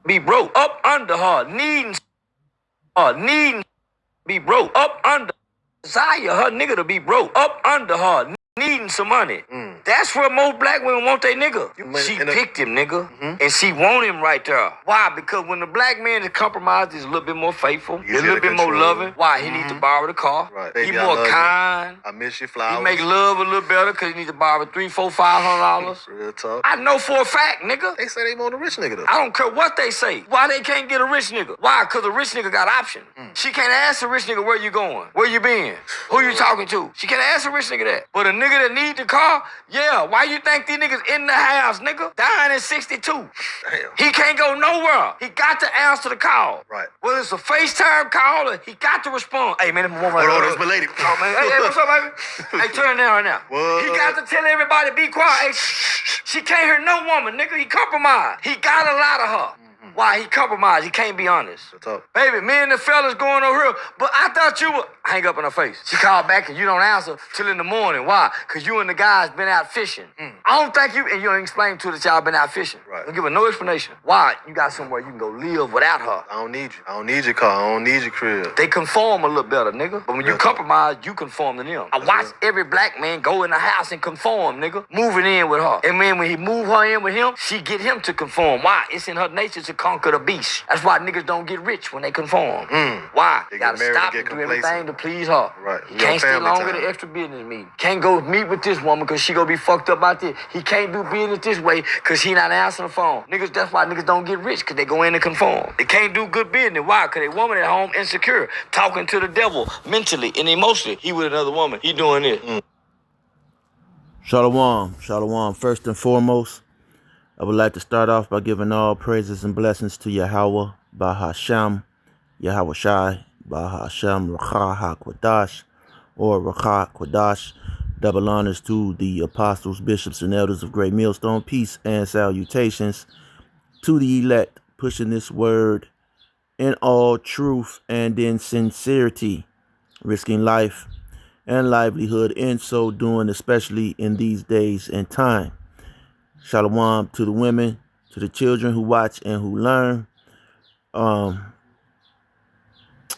be broke up under her, needing be broke up under. Desire her nigga to be broke up under her, needing some money. That's where most black women want their nigga. She picked him, nigga, and she want him right there. Why? Because when the black man is compromised, he's a little bit more faithful, he's a little bit more loving. Why? He need to borrow the car. Right. He more kind. I miss your flowers. He make love a little better because he need to borrow $300, $400, $500. Real talk. I know for a fact, nigga. They say they want a rich nigga though. I don't care what they say. Why they can't get a rich nigga? Why? Because a rich nigga got option. She can't ask a rich nigga where you going, where you been, who you talking to. She can't ask a rich nigga that. But a nigga that need the car, yeah. Why you think these niggas in the house, nigga? Dying in 62. Damn. He can't go nowhere. He got to answer the call. Right. Whether it's a FaceTime call or he got to respond. Hey, man, this one right Hold on, that's my lady. Oh, man. Hey, what's up, baby? Hey, turn it down right now. What? He got to tell everybody, be quiet. Hey, she can't hear no woman, nigga. He compromised. He got a lot of her. Why? He compromised. He can't be honest. What's up? Baby, me and the fellas going over here, but I thought you would hang up in her face. She called back and you don't answer till in the morning. Why? Because you and the guys been out fishing. I don't think you, and you don't explain to her that y'all been out fishing. Right. Don't give her no explanation. Why? You got somewhere you can go live without her. I don't need you. I don't need your car. I don't need your crib. They conform a little better, nigga. But when you compromise, you conform to them. I watch every black man go in the house and conform, nigga. Moving in with her. And then when he move her in with him, she get him to conform. Why? It's in her nature to conquer the beast. That's why niggas don't get rich when they conform. Why? They You gotta get married stop and and get do everything complacent. to please her. Right. He Your can't stay family long at time. the extra business meeting. Can't go meet with this woman because she gonna be fucked up out there. He can't do business this way because he not answering the phone. Niggas, that's why niggas don't get rich, because they go in and conform. They can't do good business. Why? Because they woman at home insecure, talking to the devil mentally and emotionally. He with another woman. He doing this. Shalom, shalom. First and foremost, I would like to start off by giving all praises and blessings to Yahweh, Bahasham, Yahweh Shai, Bahasham, Racha HaKwadash, or Racha Kwadash. Double honors to the apostles, bishops, and elders of Great Millstone. Peace and salutations to the elect, pushing this word in all truth and in sincerity, risking life and livelihood in so doing, especially in these days and time. Shalom to the women, to the children who watch and who learn.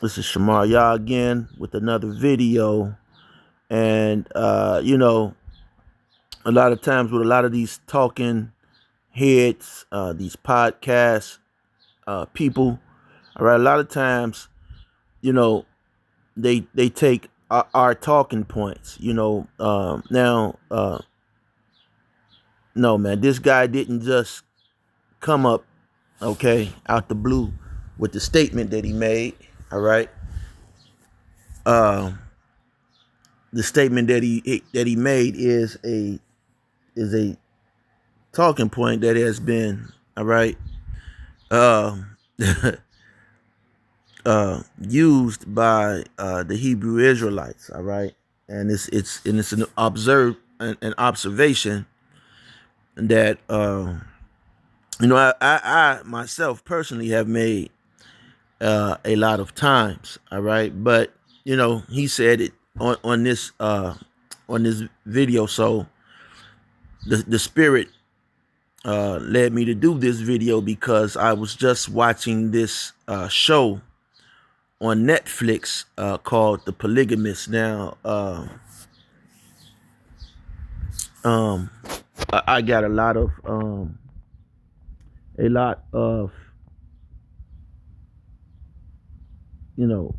This is Shamar Yah again with another video. And, you know, a lot of times with a lot of these talking heads, these podcast people, all right, a lot of times, you know, they take our talking points, you know. No, man, this guy didn't just come up, okay, out the blue with the statement that he made, all right? The statement that he made is a talking point that has been, all right, used by the Hebrew Israelites, all right? And it's an observation that you know, I myself personally have made a lot of times, all right? But you know, he said it on this video, so the spirit led me to do this video because I was just watching this show on Netflix called The Polygamist. Now I got a lot of you know,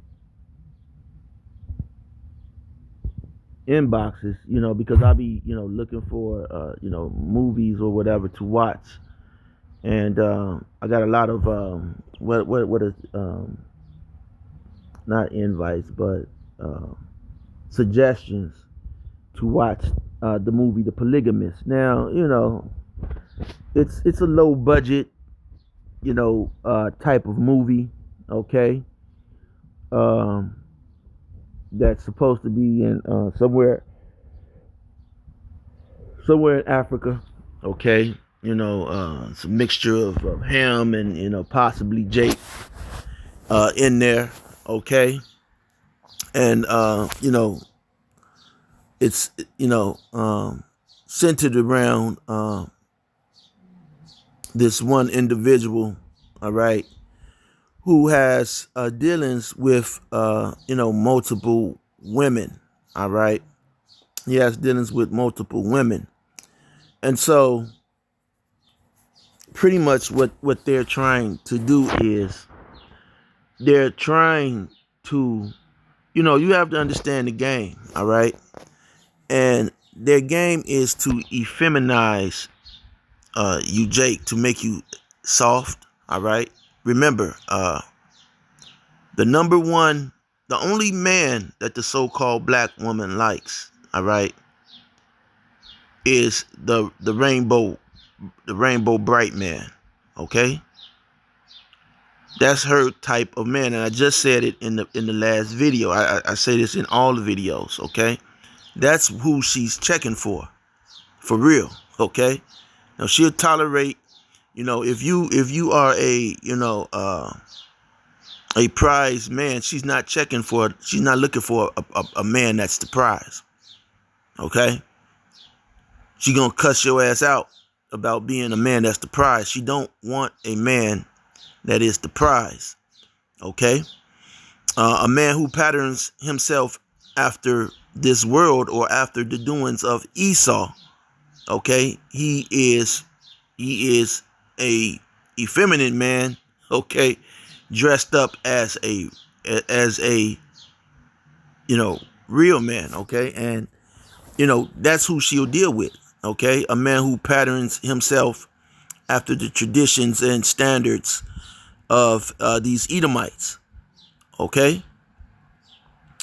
inboxes, you know, because I'll be, you know, looking for you know, movies or whatever to watch, and I got a lot of what is not invites, but suggestions to watch the movie The Polygamist. Now, you know, it's a low budget, you know, type of movie, okay, that's supposed to be in somewhere in Africa, okay, you know, it's a mixture of him and, you know, possibly Jake in there, okay, and you know, it's, you know, centered around this one individual, all right, who has dealings with multiple women, all right. He has dealings with multiple women, and so pretty much what they're trying to do is they're trying to, you have to understand the game, all right, and their game is to effeminize you, Jake, to make you soft, all right. Remember, the only man that the so-called black woman likes, all right, is the rainbow bright man, okay? That's her type of man, and I just said it in the last video. I say this in all the videos, okay? That's who she's checking for real, okay? Now she'll tolerate, if you are a prize man, she's not looking for a man that's the prize, okay? She gonna cuss your ass out about being a man that's the prize. She don't want a man that is the prize, okay? A man who patterns himself after this world or after the doings of Esau, okay? He is a effeminate man, okay, dressed up as a real man, okay? And that's who she'll deal with, okay? A man who patterns himself after the traditions and standards of these Edomites, okay?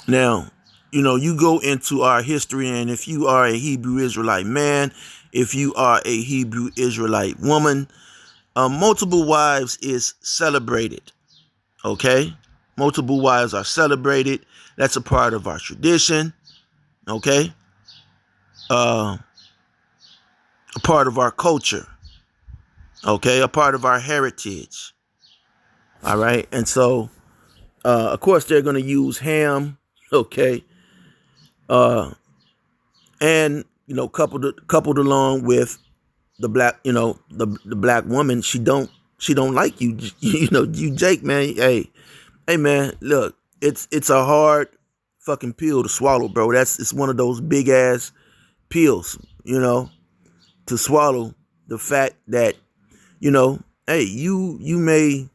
Now, you go into our history, and if you are a Hebrew Israelite man, if you are a Hebrew Israelite woman, multiple wives is celebrated, okay? Multiple wives are celebrated. That's a part of our tradition, okay? A part of our culture, okay? A part of our heritage, all right? And so, of course, they're going to use ham, okay? And, coupled along with the black, the black woman, she don't like you, you Jake, man. Hey, man, look, it's a hard fucking pill to swallow, bro. It's one of those big ass pills, to swallow. The fact that, hey, you may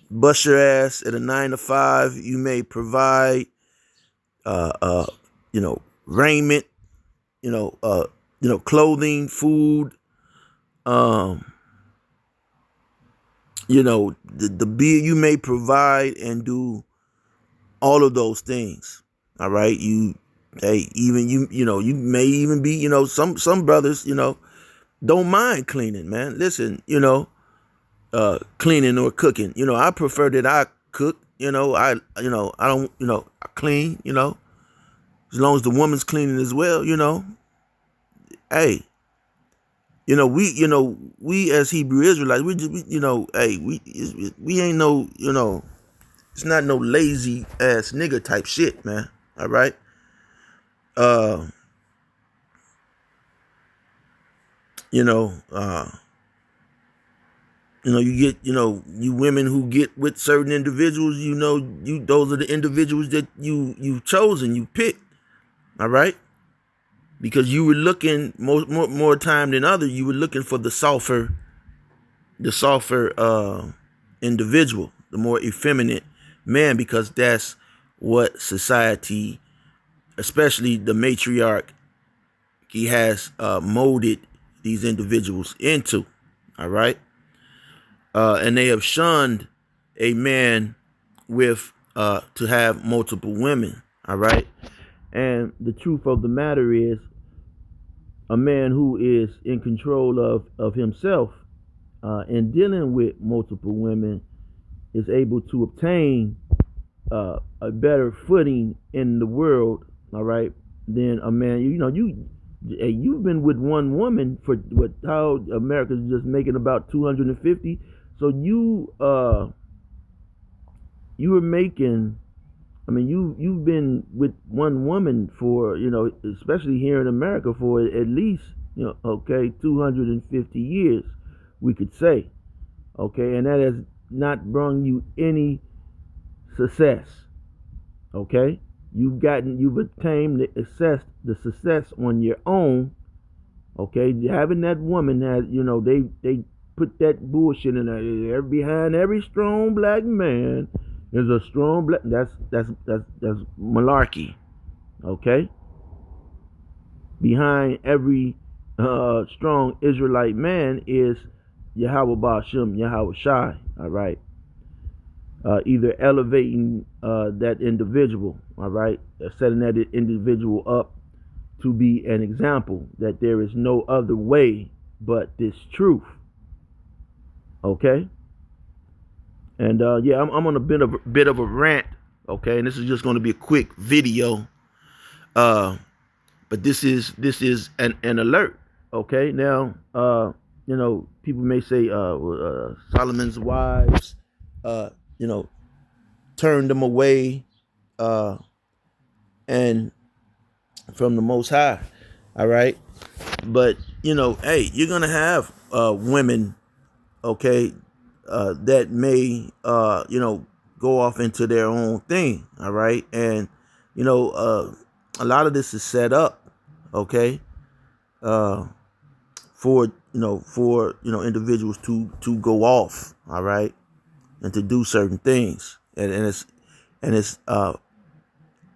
bust your ass at a 9 to 5. You may provide, raiment, clothing, food, the beer. You may provide and do all of those things. All right. You may even be, some brothers, don't mind cleaning, man. Listen, cleaning or cooking. I prefer that I cook, I don't, I clean, as long as the woman's cleaning as well, hey, we as Hebrew Israelites, we ain't no, it's not no lazy ass nigga type shit, man. All right. You get, you women who get with certain individuals, those are the individuals that you've chosen, you picked. All right. Because you were looking more time than others, you were looking for the softer individual, the more effeminate man, because that's what society, especially the matriarch, he has molded these individuals into. All right. And they have shunned a man with to have multiple women. All right. And the truth of the matter is, a man who is in control of himself and dealing with multiple women is able to obtain a better footing in the world, all right, than a man. You've been with one woman for how America's just making about 250. So you were making. You've been with one woman for, especially here in America, for at least, 250 years, we could say. Okay. And that has not brought you any success. Okay, you've attained the success on your own. Okay, having that woman that they put that bullshit in there. Behind every strong black man is a strong black. That's malarkey. Okay, behind every strong Israelite man is Yahweh Ba'ashem, Yahweh Shai. All right, either elevating that individual. All right, setting that individual up to be an example that there is no other way but this truth. Okay, and yeah, I'm on a bit of a rant. Okay, and this is just going to be a quick video. But this is an alert. Okay, now people may say Solomon's wives turned them away and from the Most High. All right, but hey, you're gonna have women, okay, that may go off into their own thing. All right, and a lot of this is set up, okay, for individuals to go off, all right, and to do certain things, and it's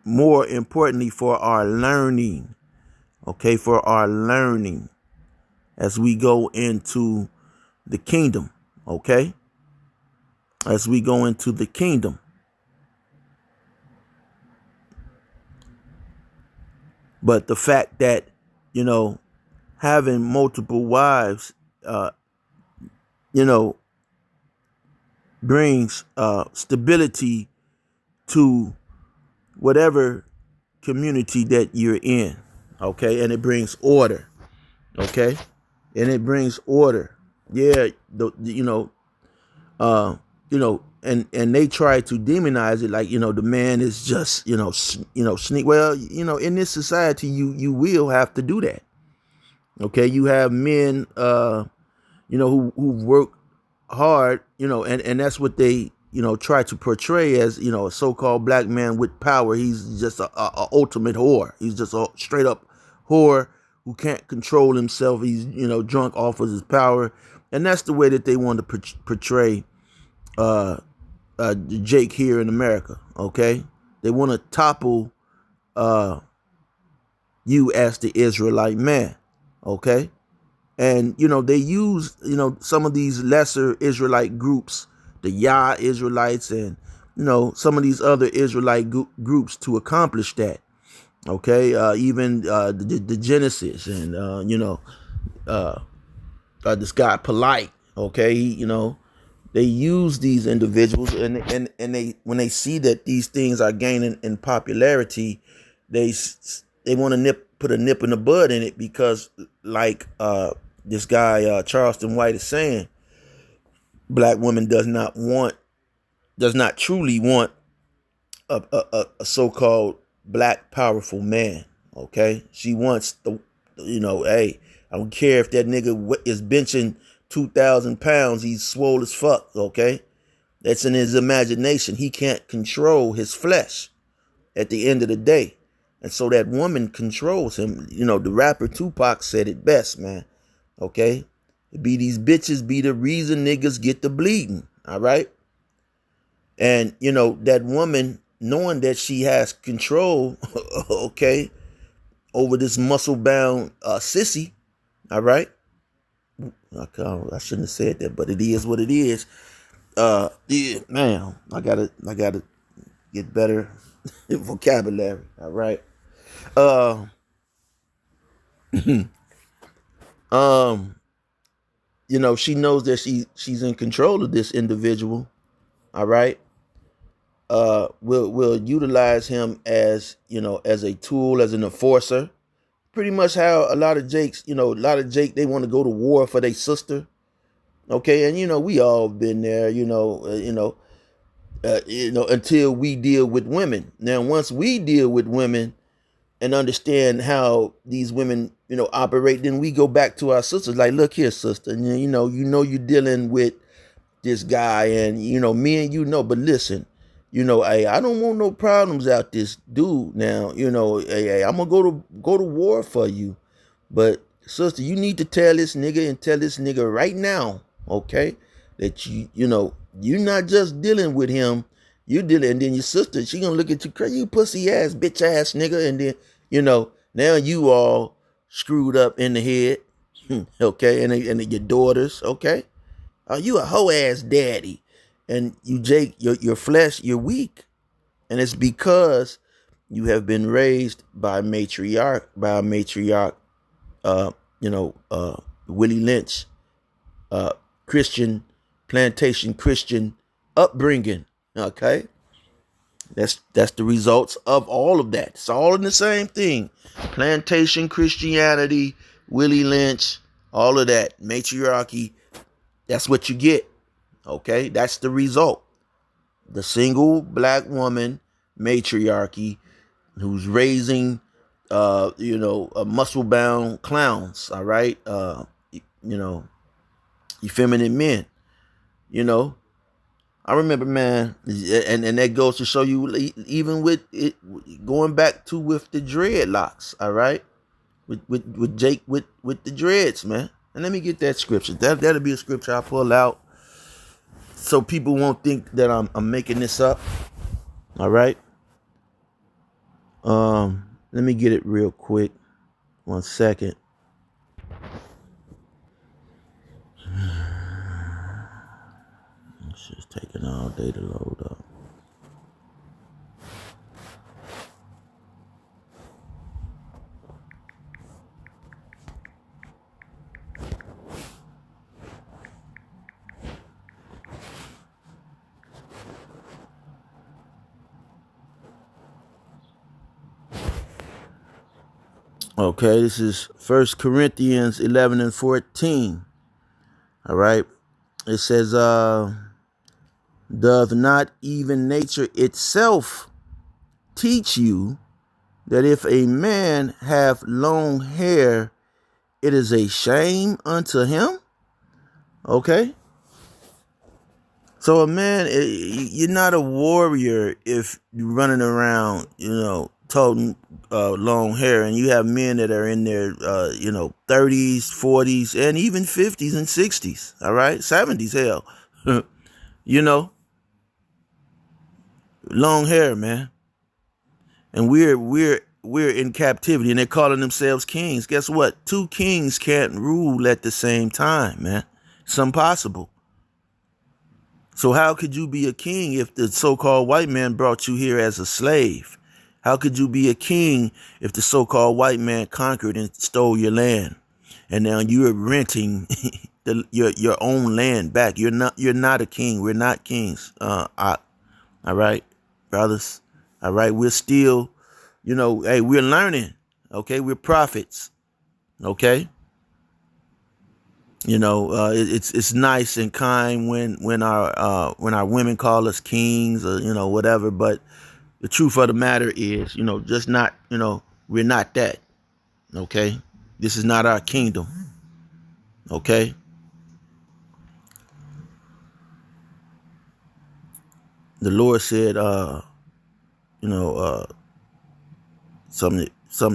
more importantly for our learning, okay, for our learning as we go into the kingdom, okay, as we go into the kingdom. But the fact that, having multiple wives, brings stability to whatever community that you're in, okay? And it brings order, okay? And it brings order. Yeah, and they try to demonize it like, the man is just, sneak. Well, in this society, you will have to do that. Okay. You have men, who work hard, and that's what they, try to portray as, a so-called black man with power. He's just a ultimate whore. He's just a straight up whore who can't control himself. He's, drunk off of his power. And that's the way that they want to portray, Jake here in America, okay? They want to topple you as the Israelite man, okay? And, they use, some of these lesser Israelite groups, the Yah Israelites and, some of these other Israelite groups to accomplish that, okay? Even the Genesis and, this guy Polite, okay? They use these individuals and they, when they see that these things are gaining in popularity, they want to put a nip in the bud in it, because like this guy Charleston White is saying, black woman does not truly want a so-called black powerful man. Okay, she wants the hey, I don't care if that nigga is benching 2,000 pounds, he's swole as fuck, okay? That's in his imagination. He can't control his flesh at the end of the day. And so that woman controls him. The rapper Tupac said it best, man, okay? Be these bitches be the reason niggas get the bleeding, all right? And, that woman, knowing that she has control, okay, over this muscle-bound sissy, all right? I shouldn't have said that, but it is what it is. Yeah, man, I gotta get better vocabulary. All right. She knows that she's in control of this individual. All right. Will utilize him as a tool, as an enforcer. Pretty much how a lot of Jakes, they want to go to war for their sister. Okay, and we all been there, until we deal with women. Now, once we deal with women and understand how these women, operate, then we go back to our sisters. Like, look here, sister, you're dealing with this guy, and me and but listen, hey, I don't want no problems out this dude now. Hey, I'm gonna go to war for you. But sister, you need to tell this nigga and tell this nigga right now, okay, that you're not just dealing with him, you dealing, and then your sister, she gonna look at you crazy, you pussy ass, bitch ass nigga, and then, now you all screwed up in the head, okay, and your daughters, okay, you a hoe ass daddy, and you Jake, your flesh, you're weak, and it's because you have been raised by a matriarch, uh, Willie Lynch, Christian, plantation Christian upbringing. Okay, that's the results of all of that. It's all in the same thing. Plantation Christianity, Willie Lynch, all of that matriarchy. That's what you get. Okay, that's the result. The single black woman matriarchy who's raising muscle-bound clowns, all right? Effeminate men, I remember, man, and that goes to show you, even with it, going back to with the dreadlocks, all right? With Jake, with the dreads, man. And let me get that scripture. That'll be a scripture I pull out so people won't think that I'm making this up, all right? Let me get it real quick. 1 second. It's just taking all day to load up. Okay, this is 1 Corinthians 11 and 14. All right. It says, doth not even nature itself teach you that if a man have long hair, it is a shame unto him? Okay. So a man, you're not a warrior if you're running around, toting long hair, and you have men that are in their 30s, 40s, and even 50s and 60s. All right, 70s, hell, long hair, man, and we're in captivity, and they're calling themselves kings. Guess what? 2 kings can't rule at the same time, man. It's impossible. So how could you be a king if the so-called white man brought you here as a slave? How could you be a king if the so-called white man conquered and stole your land, and now you're renting your own land back? You're not a king. We're not kings. All right, brothers. All right, we're still, hey, we're learning. Okay, we're prophets. Okay. It's nice and kind when our women call us kings or whatever, but the truth of the matter is, just not, we're not that. Okay, this is not our kingdom. Okay, the Lord said, something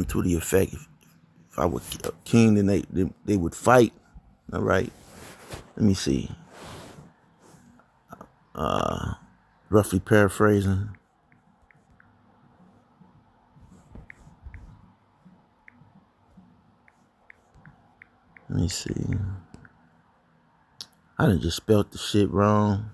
to the effect, if I were a king, then they would fight. All right. Let me see. Roughly paraphrasing. Let me see. I done just spelt the shit wrong.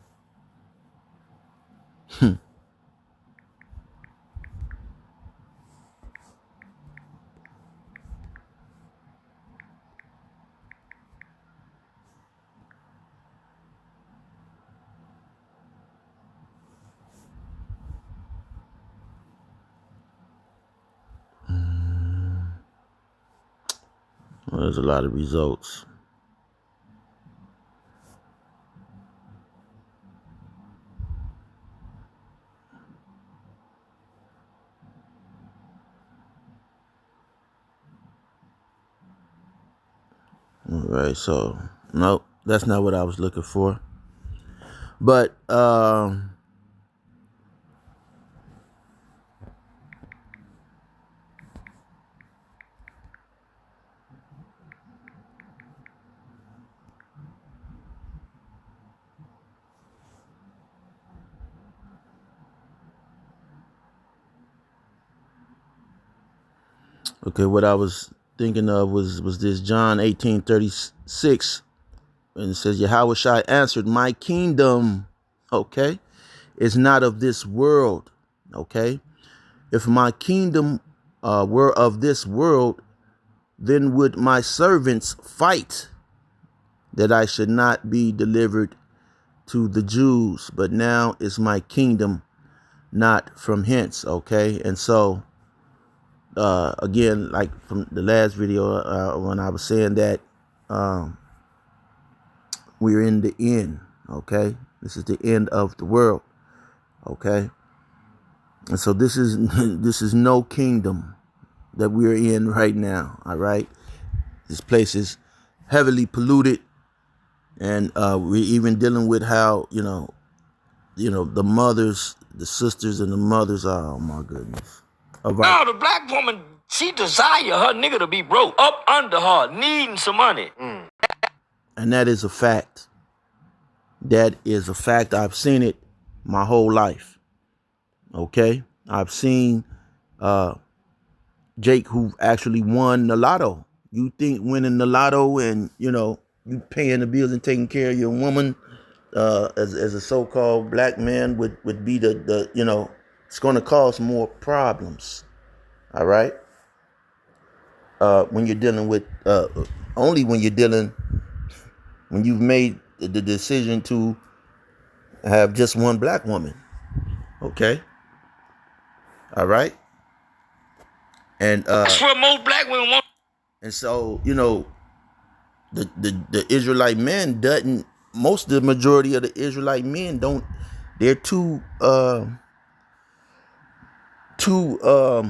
Well, there's a lot of results. All right, so nope, that's not what I was looking for. But okay, what I was thinking of was this John 18:36, and it says Yahweh Shai answered, "My kingdom, okay, is not of this world." Okay, if my kingdom were of this world, then would my servants fight that I should not be delivered to the Jews. But now is my kingdom not from hence. Okay, and so again, like from the last video, when I was saying that we're in the end. Okay, this is the end of the world. Okay, and so this is this is no kingdom that we're in right now. All right, this place is heavily polluted, and we're even dealing with how the mothers, the sisters, and the mothers. Oh my goodness! Now the black woman, she desire her nigga to be broke, up under her, needing some money. And that is a fact. That is a fact. I've seen it my whole life. Okay, I've seen Jake, who actually won the lotto. You think winning the lotto and you paying the bills and taking care of your woman as a so-called black man would be the it's going to cause more problems. All right. When you're dealing with only when you've made the decision to have just one black woman. Okay. All right. And that's what most black women want. And so the Israelite men doesn't. Most of the majority of the Israelite men don't. They're too I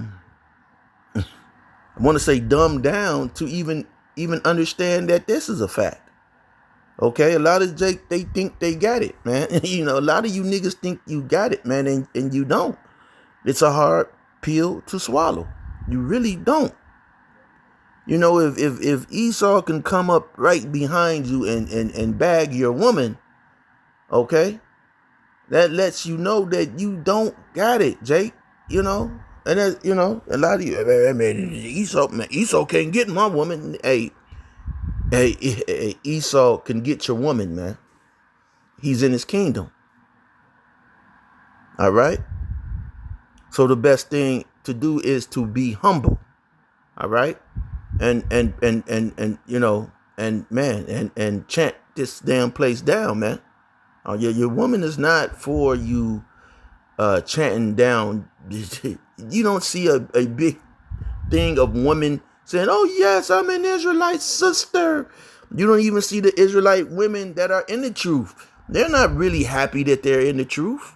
want to say dumbed down to even understand that this is a fact. Okay, a lot of Jake, they think they got it, man. A lot of you niggas think you got it, man, and you don't. It's a hard pill to swallow. You really don't. If Esau can come up right behind you and bag your woman, okay, that lets you know that you don't got it, Jake. And that's, a lot of you, man, Esau can't get my woman. Hey, Esau can get your woman, man. He's in his kingdom. All right. So the best thing to do is to be humble. All right. And chant this damn place down, man. Your woman is not for you chanting down. You don't see a big thing of women saying, "Oh yes, I'm an Israelite sister." You don't even see the Israelite women that are in the truth. They're not really happy that they're in the truth.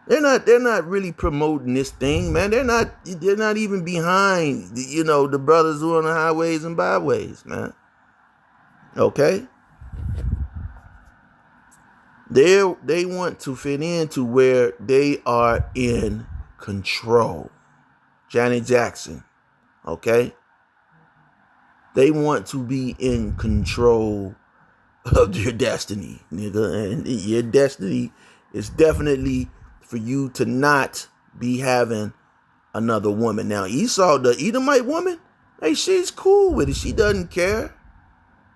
They're not really promoting this thing, man. They're not even behind the brothers who are on the highways and byways, man. Okay? They want to fit into where they are in control. Janet Jackson. Okay? They want to be in control of your destiny, nigga. And your destiny is definitely for you to not be having another woman. Now, Esau, the Edomite woman, hey, she's cool with it. She doesn't care.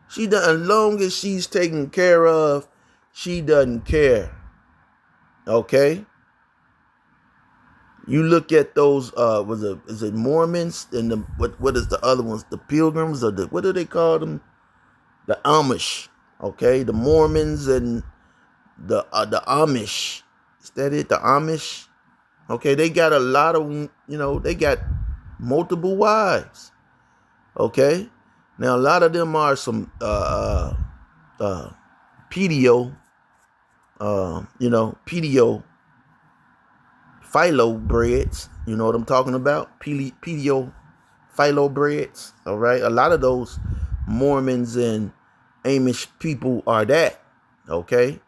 She doesn't, as long as she's taken care of, she doesn't care. Okay? You look at those, is it Mormons and what is the other ones? The Pilgrims or what do they call them? The Amish. Okay, the Mormons and the Amish. Is that it? The Amish. Okay, they got a lot of they got multiple wives. Okay, now a lot of them are some pedio, pedio philo breads. You know what I'm talking about? Pedio philo breads. All right, a lot of those Mormons and Amish people are that. Okay,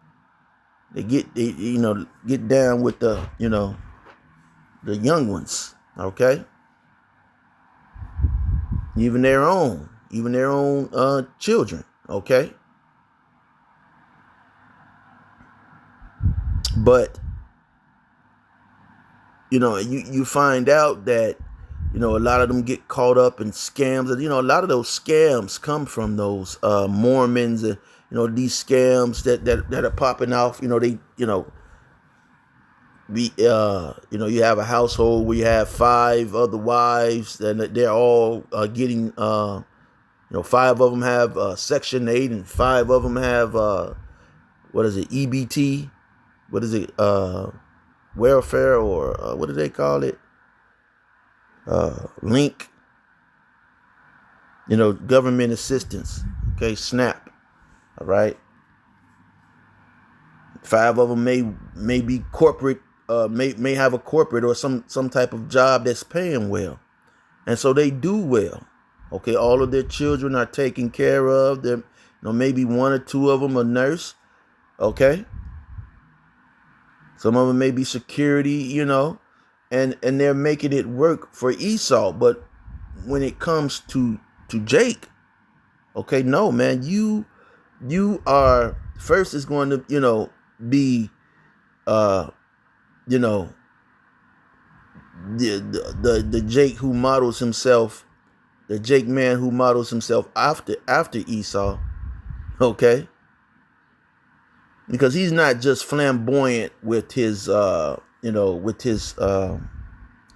They get down with the young ones, okay? Even their own children, okay? But you find out that a lot of them get caught up in scams, and a lot of those scams come from those Mormons, and these scams that are popping off. You have a household where you have 5 other wives, and they're all getting 5 of them have Section 8, and 5 of them have what is it, EBT, what is it, welfare, or what do they call it, link, government assistance, okay, SNAP. All right, 5 of them may be corporate, may have a corporate or some type of job that's paying well, and so they do well. Okay, all of their children are taken care of. Them, maybe 1 or 2 of them a nurse. Okay, some of them may be security, and they're making it work for Esau. But when it comes to Jake, okay, no, man, you are first is going to be the Jake who models himself, the Jake man who models himself after Esau, okay, because he's not just flamboyant with his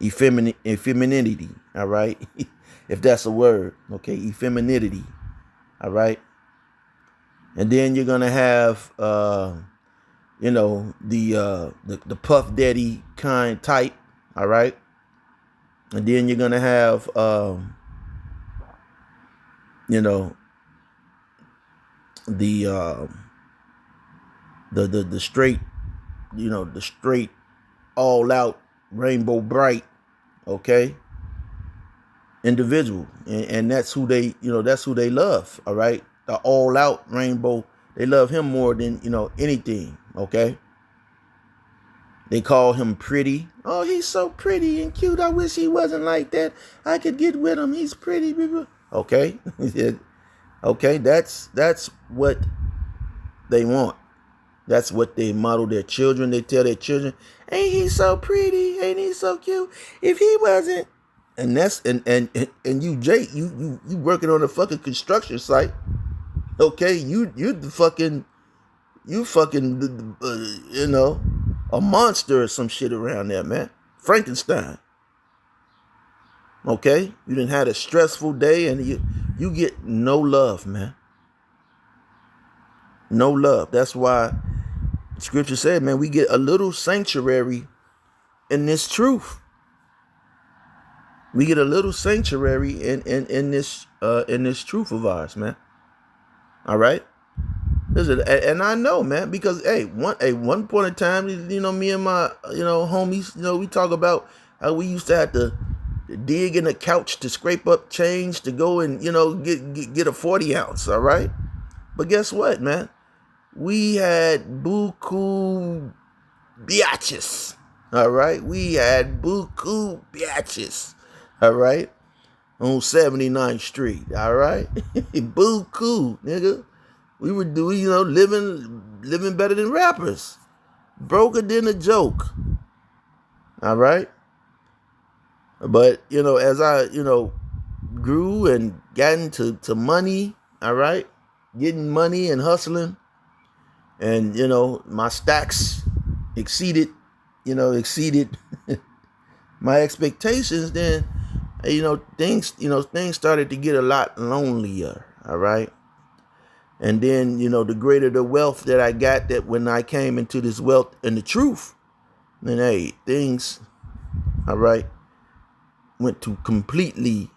effeminacy, all right, if that's a word, okay, effeminacy, all right. And then you're gonna have the puff daddy kind type, all right. And then you're gonna have the straight, the straight, all out, rainbow bright, okay, individual, and that's who they love, all right. The all out rainbow, they love him more than anything, okay. They call him pretty. Oh, he's so pretty and cute. I wish he wasn't like that. I could get with him. He's pretty. Okay. Okay, that's what they want. That's what they model their children. They tell their children, ain't he so pretty? Ain't he so cute? If he wasn't. And that's and you, Jake, you working on a fucking construction site. Okay, you the fucking a monster or some shit around there, man. Frankenstein. Okay, you done had a stressful day, and you get no love, man. No love. That's why Scripture said, man, we get a little sanctuary in this truth. We get a little sanctuary in this truth of ours, man. All right. Listen, and I know, man, because one point in time, me and my homies, we talk about how we used to have to dig in the couch to scrape up change to go and get a 40 ounce. All right. But guess what, man? We had buku biatches. All right. We had buku biatches. All right. On 79th Street. All right. Buku, nigga. We were doing, living better than rappers. Broker than a joke. All right. But, as I, grew and got into money, all right, getting money and hustling, and, my stacks exceeded my expectations, then, things started to get a lot lonelier, all right. And then, the greater the wealth that I got, that when I came into this wealth and the truth, then, things, all right, went to completely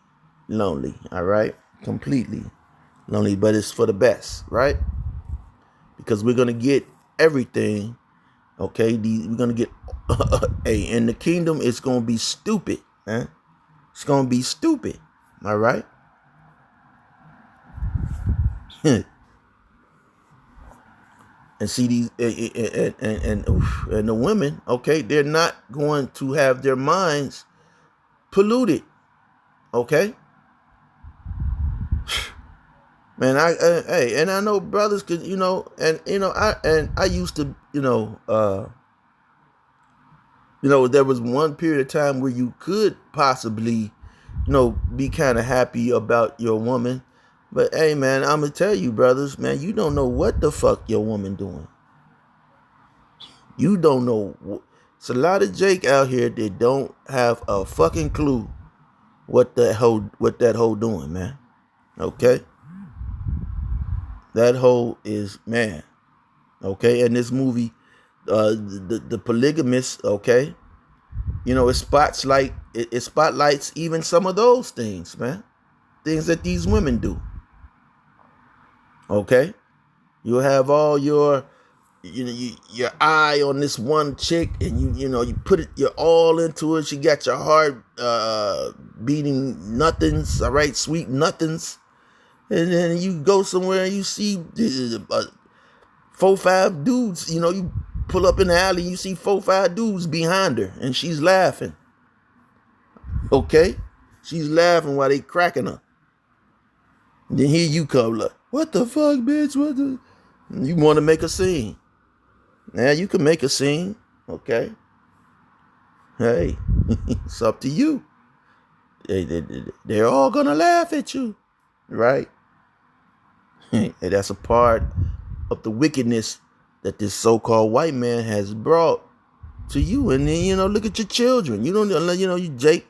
lonely, all right? Completely lonely, but it's for the best, right? Because we're going to get everything, okay? We're going to get, in the kingdom, it's going to be stupid, man. It's going to be stupid, all right? And see these and the women, okay, they're not going to have their minds polluted, okay. Man, hey, and I know brothers could, I used to, there was one period of time where you could possibly, be kind of happy about your woman. But hey, man, I'm gonna tell you, brothers, man, you don't know what the fuck your woman doing. You don't know. It's a lot of Jake out here that don't have a fucking clue what that hoe doing, man. Okay, that hoe is man. Okay, and this movie, the Polygamist. Okay, it spotlights even some of those things, man. Things that these women do. Okay, you'll have all your your eye on this one chick, and you put you're all into it. She got your heart beating nothings, all right, sweet nothings. And then you go somewhere and you see 4-5 dudes. You pull up in the alley, you see 4-5 dudes behind her, and she's laughing. Okay, she's laughing while they cracking her. And then here you come, like, what the fuck, bitch? What the? You want to make a scene? Now you can make a scene, okay? Hey, it's up to you. They're all gonna laugh at you, right? And that's a part of the wickedness that this so-called white man has brought to you. And then look at your children. You don't, you Jake,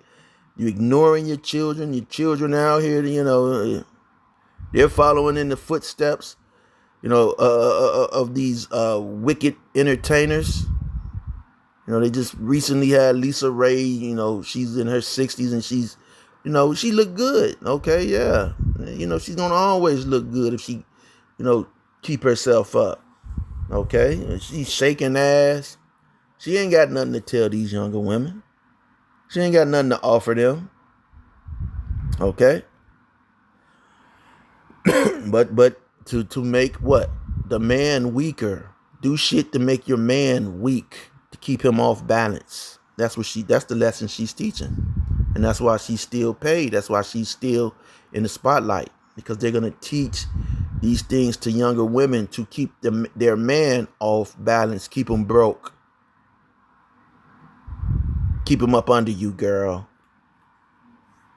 you ignoring your children. Your children out here, they're following in the footsteps, of these wicked entertainers. They just recently had Lisa Ray. She's in her 60s and she's, she look good. Okay, yeah. She's gonna always look good if she, keep herself up. Okay, she's shaking ass. She ain't got nothing to tell these younger women. She ain't got nothing to offer them. Okay. but to make what? The man weaker. Do shit to make your man weak, to keep him off balance. That's the lesson she's teaching. And that's why she's still paid. That's why she's still in the spotlight. Because they're gonna teach these things to younger women to keep their man off balance, keep him broke. Keep him up under you, girl.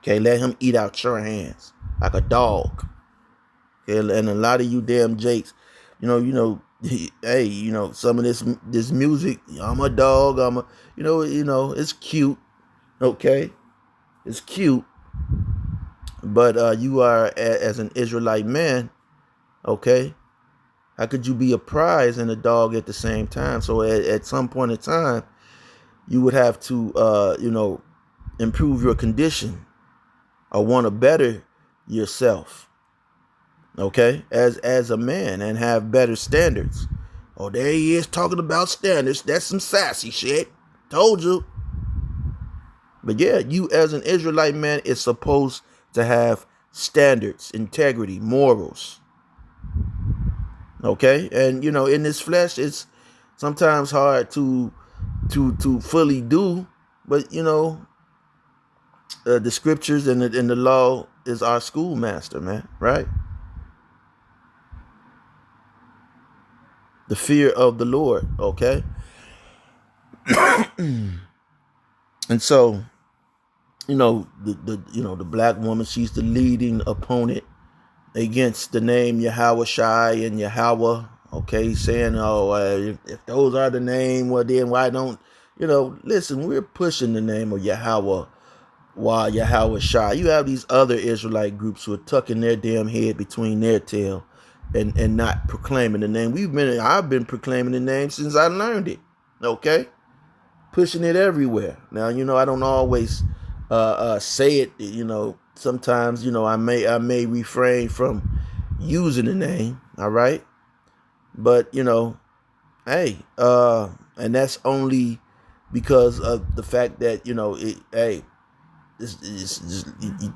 Okay, let him eat out your hands like a dog. Okay, and a lot of you damn Jakes, hey, some of this music, I'm a dog, it's cute. Okay, it's cute. But you are, as an Israelite man, okay, how could you be a prize and a dog at the same time? So at some point in time, you would have to, improve your condition or want to better yourself, okay, as a man, and have better standards. Oh, there he is talking about standards. That's some sassy shit. Told you. But yeah, you as an Israelite man is supposed to have standards, integrity, morals. Okay, and in this flesh, it's sometimes hard to fully do, but the scriptures and the law is our schoolmaster, man, right? The fear of the Lord, okay? And so, the black woman, she's the leading opponent against the name Yahweh Shai and Yahweh, okay, saying, if those are the name, well then why don't, listen, we're pushing the name of Yahweh while Yahweh Shai. You have these other Israelite groups who are tucking their damn head between their tail and not proclaiming the name. I've been proclaiming the name since I learned it, okay? Pushing it everywhere. Now, I don't always say it, sometimes, I may refrain from using the name, all right? But, hey, and that's only because of the fact that, you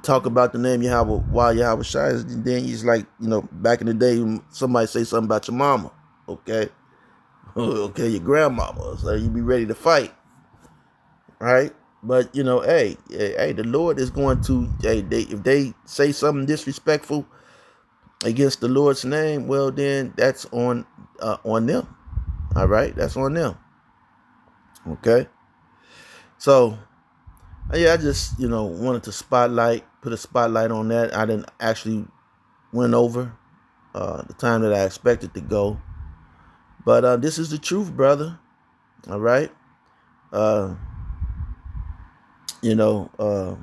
talk about the name Yahweh while Yahweh Shai, then he's like, back in the day, somebody say something about your mama, okay? Okay, your grandmama. So you be ready to fight, right? But hey, the Lord is going to, if they say something disrespectful against the Lord's name, well then that's on them. All right, that's on them. Okay, so yeah, I just wanted to put a spotlight on that. I didn't actually went over the time that I expected to go, but this is the truth, brother. All right, uh, you know.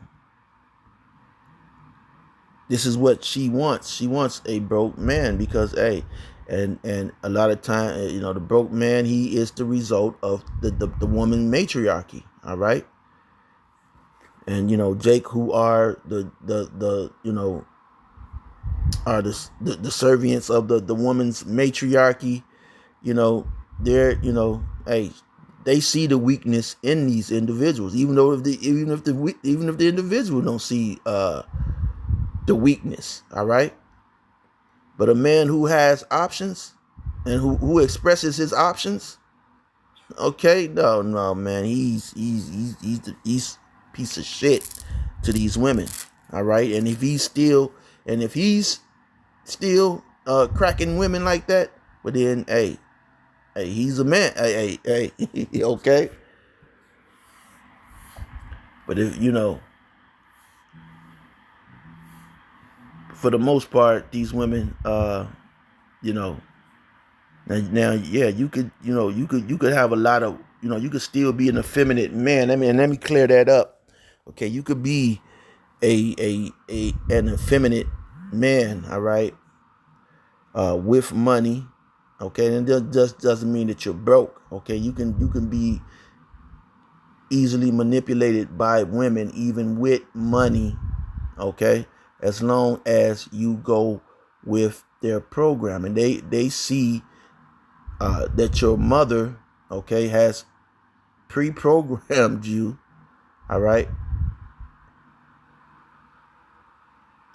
This is what she wants. She wants a broke man because, hey, and a lot of time, the broke man, he is the result of the woman matriarchy. All right, and Jake, who are the are the servants of the woman's matriarchy. They're hey, they see the weakness in these individuals, even if the individual don't see the weakness. All right. But a man who has options and who expresses his options, okay, no, man, he's piece of shit to these women. All right. And if he's still cracking women like that, but then hey, he's a man. Hey, okay. But if for the most part, these women, now, yeah, you could have a lot of, you could still be an effeminate man. Let me clear that up. Okay, you could be an effeminate man, all right, with money. Okay, and that just doesn't mean that you're broke. Okay, you can be easily manipulated by women, even with money. Okay, as long as you go with their program, and they see that your mother, okay, has pre-programmed you. All right,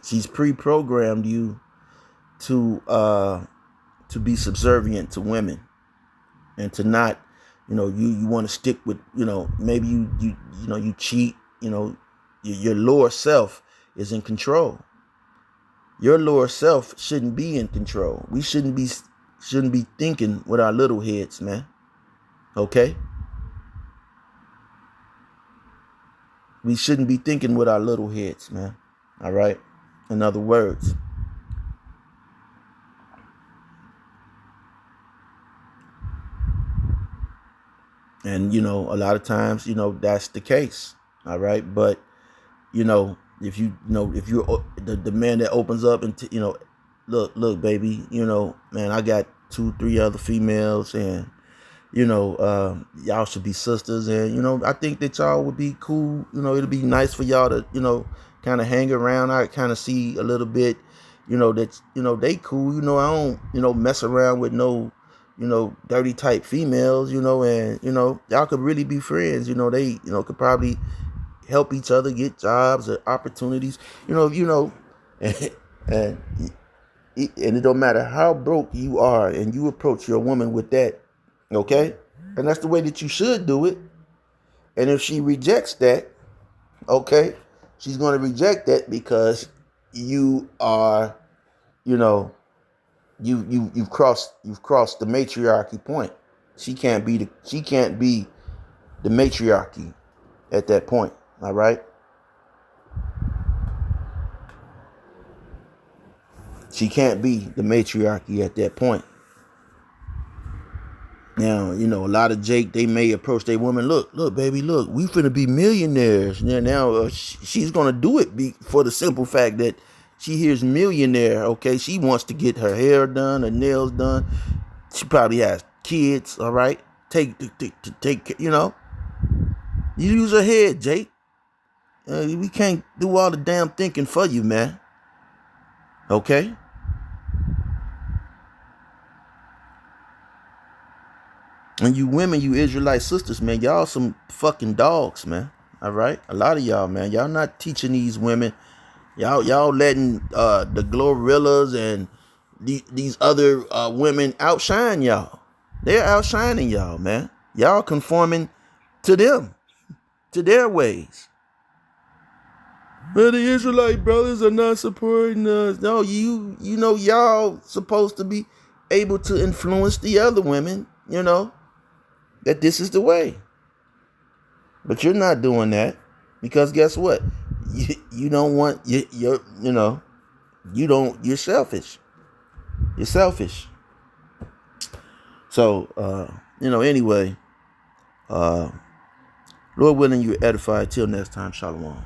she's pre-programmed you to be subservient to women, and to not, you want to stick with, maybe you cheat. Your lower self is in control. Your lower self shouldn't be in control. We shouldn't be thinking with our little heads, man. Okay? We shouldn't be thinking with our little heads, man. All right? In other words. And, a lot of times, that's the case. All right? But, if you're the man that opens up and, look, baby, man, I got 2-3 other females, and, y'all should be sisters. And, I think that y'all would be cool. It'll be nice for y'all to, kind of hang around. I kind of see a little bit, that, they cool. I don't, mess around with no, dirty type females, and, y'all could really be friends. They, could probably help each other get jobs or opportunities, and it don't matter how broke you are, and you approach your woman with that, okay? And that's the way that you should do it. And if she rejects that, okay, she's going to reject that because you are, you've crossed the matriarchy point. She can't be the matriarchy at that point. All right. She can't be the matriarchy at that point. Now, a lot of Jake, they may approach their woman. Look, baby, look, we finna be millionaires. Now, she's gonna do it for the simple fact that she hears millionaire. Okay, she wants to get her hair done, her nails done. She probably has kids. All right, take, you use her head, Jake. We can't do all the damn thinking for you, man. Okay? And you women, you Israelite sisters, man, y'all some fucking dogs, man. All right? A lot of y'all, man. Y'all not teaching these women. Y'all letting the Glorillas and these other women outshine y'all. They're outshining y'all, man. Y'all conforming to them, to their ways. But the Israelite brothers are not supporting us. No, you know, y'all supposed to be able to influence the other women, you know, that this is the way. But you're not doing that because guess what? You don't want, you're selfish. You're selfish. So, anyway, Lord willing, you're edified. Till next time, shalom.